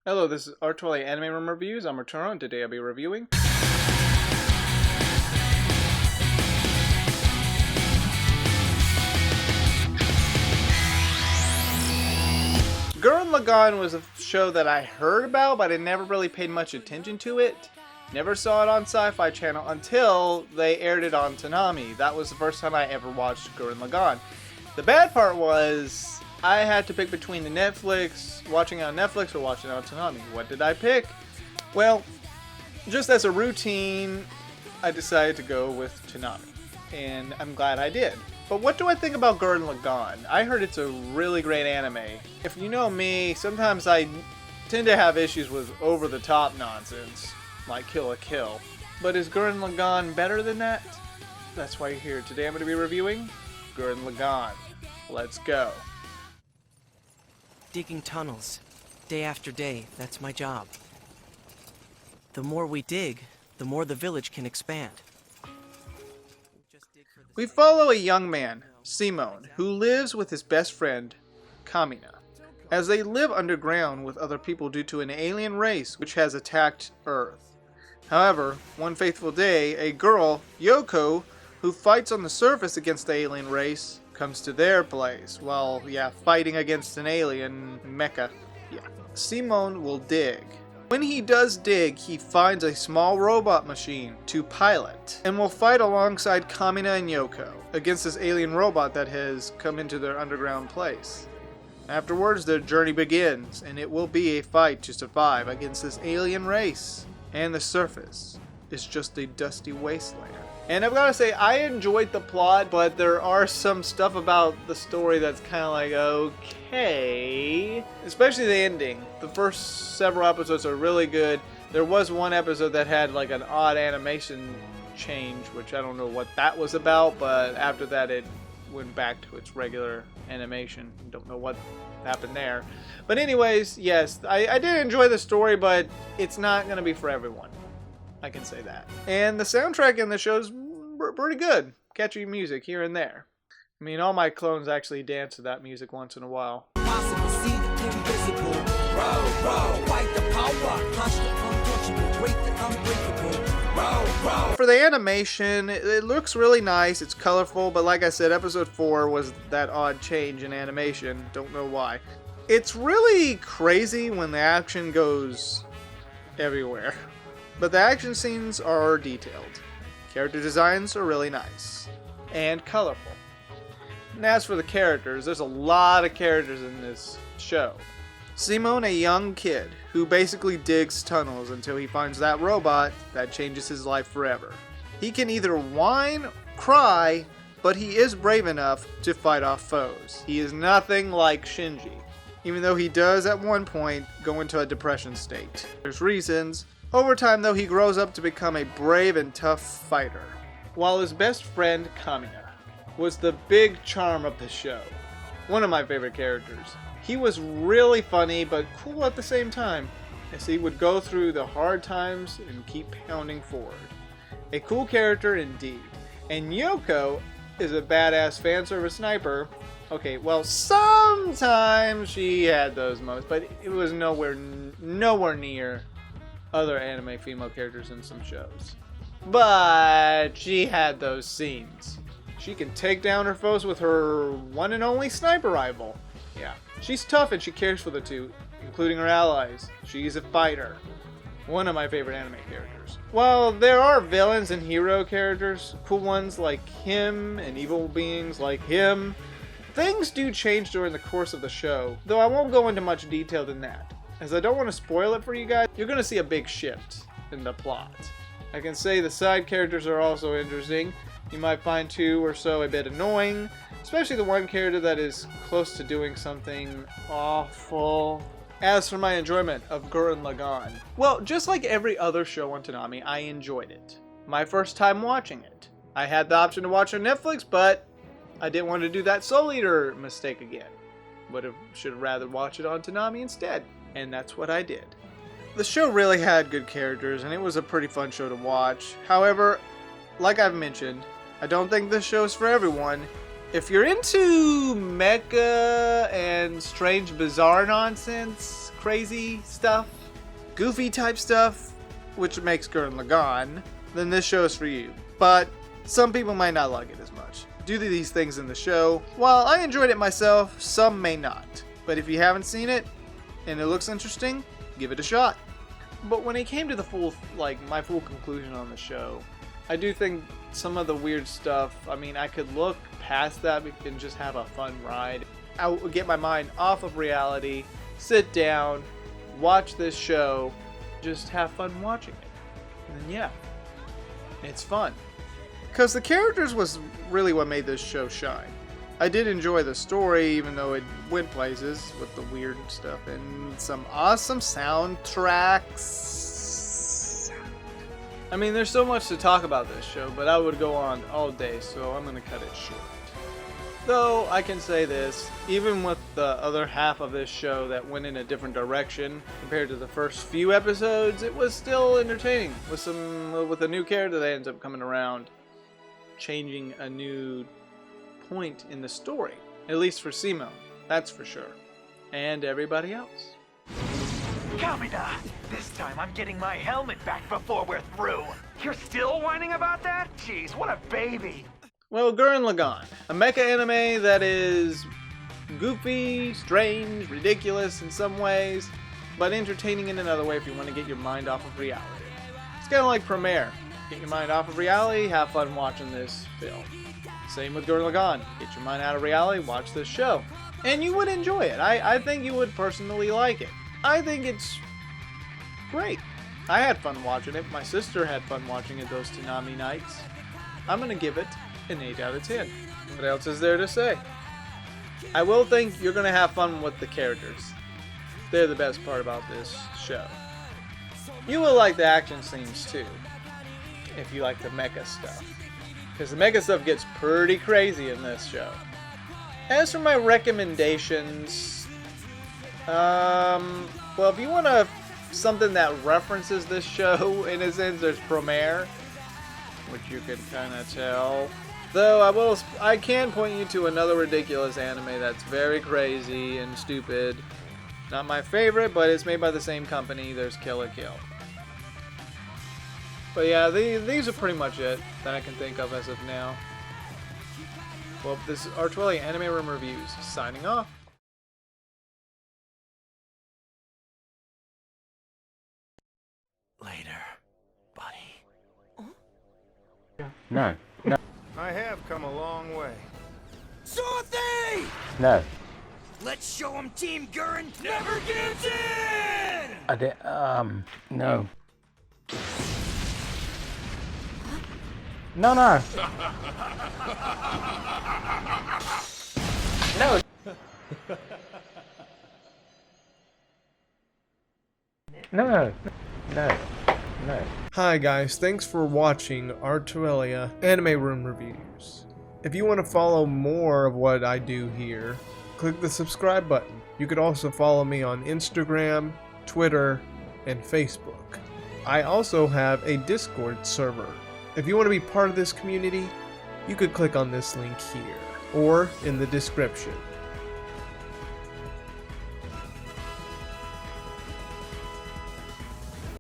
Hello, this is Arturelia Anime Room Reviews. I'm Arturo, and today I'll be reviewing Gurren Lagann. Was a show that I heard about, but I never really paid much attention to it. Never saw it on Sci-Fi Channel until they aired it on Toonami. That was the first time I ever watched Gurren Lagann. The bad part was I had to pick between the watching it on Netflix or watching it on Toonami. What did I pick? Well, just as a routine, I decided to go with Toonami, and I'm glad I did. But what do I think about Gurren Lagann? I heard it's a really great anime. If you know me, sometimes I tend to have issues with over-the-top nonsense, like Kill la Kill. But is Gurren Lagann better than that? That's why you're here. Today I'm going to be reviewing Gurren Lagann. Let's go. Digging tunnels, day after day, that's my job. The more we dig, the more the village can expand. We follow a young man, Simone, who lives with his best friend, Kamina, as they live underground with other people due to an alien race which has attacked Earth. However, one fateful day, a girl, Yoko, who fights on the surface against the alien race, comes to their place while, fighting against an alien mecha. Simone will dig. When he does dig, he finds a small robot machine to pilot and will fight alongside Kamina and Yoko against this alien robot that has come into their underground place. Afterwards, their journey begins, and it will be a fight to survive against this alien race. And the surface is just a dusty wasteland. And I've got to say, I enjoyed the plot, but there are some stuff about the story that's kind of like, okay. Especially the ending. The first several episodes are really good. There was one episode that had like an odd animation change, which I don't know what that was about, but after that it went back to its regular animation. Don't know what happened there. But anyways, yes, I did enjoy the story, but it's not going to be for everyone. I can say that. And the soundtrack in the show's pretty good. Catchy music here and there. I mean, all my clones actually dance to that music once in a while. For the animation, it looks really nice. It's colorful, but like I said, episode 4 was that odd change in animation. Don't know why. It's really crazy when the action goes everywhere. But the action scenes are detailed. Character designs are really nice. And colorful. And as for the characters, there's a lot of characters in this show. Simone, a young kid, who basically digs tunnels until he finds that robot that changes his life forever. He can either whine, cry, but he is brave enough to fight off foes. He is nothing like Shinji, even though he does at one point go into a depression state. There's reasons. Over time, though, he grows up to become a brave and tough fighter. While his best friend, Kamina, was the big charm of the show. One of my favorite characters. He was really funny, but cool at the same time, as he would go through the hard times and keep pounding forward. A cool character indeed. And Yoko is a badass fan service sniper. Okay, well, sometimes she had those moments, but it was nowhere near other anime female characters in some shows. But she had those scenes. She can take down her foes with her one and only sniper rifle. Yeah, she's tough and she cares for the two, including her allies. She's a fighter. One of my favorite anime characters. While there are villains and hero characters, cool ones like him and evil beings like him, things do change during the course of the show, though I won't go into much detail than that. As I don't want to spoil it for you guys, you're going to see a big shift in the plot. I can say the side characters are also interesting. You might find 2 or so a bit annoying, especially the one character that is close to doing something awful. As for my enjoyment of Gurren Lagann, well, just like every other show on Toonami, I enjoyed it. My first time watching it. I had the option to watch on Netflix, but I didn't want to do that Soul Eater mistake again. Should have rather watch it on Toonami instead. And that's what I did. The show really had good characters, and it was a pretty fun show to watch. However, like I've mentioned, I don't think this show's for everyone. If you're into mecha and strange, bizarre nonsense, crazy stuff, goofy type stuff, which makes Gurren Lagann, then this show is for you. But some people might not like it as much. Due to these things in the show, while I enjoyed it myself, some may not. But if you haven't seen it, and it looks interesting, give it a shot. But when it came to the full, my full conclusion on the show, I do think some of the weird stuff, I mean, I could look past that and just have a fun ride. I would get my mind off of reality, sit down, watch this show, just have fun watching it. And then, yeah, it's fun. Because the characters was really what made this show shine. I did enjoy the story, even though it went places with the weird stuff and some awesome soundtracks. I mean, there's so much to talk about this show, but I would go on all day, so I'm going to cut it short. Though, I can say this, even with the other half of this show that went in a different direction compared to the first few episodes, it was still entertaining. With a new character that ends up coming around, changing a new point in the story, at least for Simone, that's for sure, and everybody else. Kamina, this time I'm getting my helmet back before we're through. You're still whining about that? Jeez, what a baby. Well, Gurren Lagann, a mecha anime that is goofy, strange, ridiculous in some ways, but entertaining in another way if you want to get your mind off of reality. It's kind of like Premiere. Get your mind off of reality, have fun watching this film. Same with Gurren Lagann. Get your mind out of reality, watch this show. And you would enjoy it. I think you would personally like it. I think it's great. I had fun watching it. My sister had fun watching it those Toonami nights. I'm going to give it an 8 out of 10. What else is there to say? I will think you're going to have fun with the characters. They're the best part about this show. You will like the action scenes too, if you like the mecha stuff. Because the mecha stuff gets pretty crazy in this show. As for my recommendations, well, if you want something that references this show, in a sense, there's Premiere, which you can kind of tell. Though I can point you to another ridiculous anime that's very crazy and stupid. Not my favorite, but it's made by the same company. There's Kill la Kill. But yeah, these are pretty much it that I can think of as of now. Well, this is Arturelia Anime Room Reviews, signing off. Later, buddy. No. I have come a long way. Dorothy! No. Let's show him Team Gurren never gives in! I did, no. No. No. No. Hi guys, thanks for watching Arturelia Anime Room Reviews. If you want to follow more of what I do here, click the subscribe button. You could also follow me on Instagram, Twitter, and Facebook. I also have a Discord server. If you want to be part of this community, you could click on this link here, or in the description.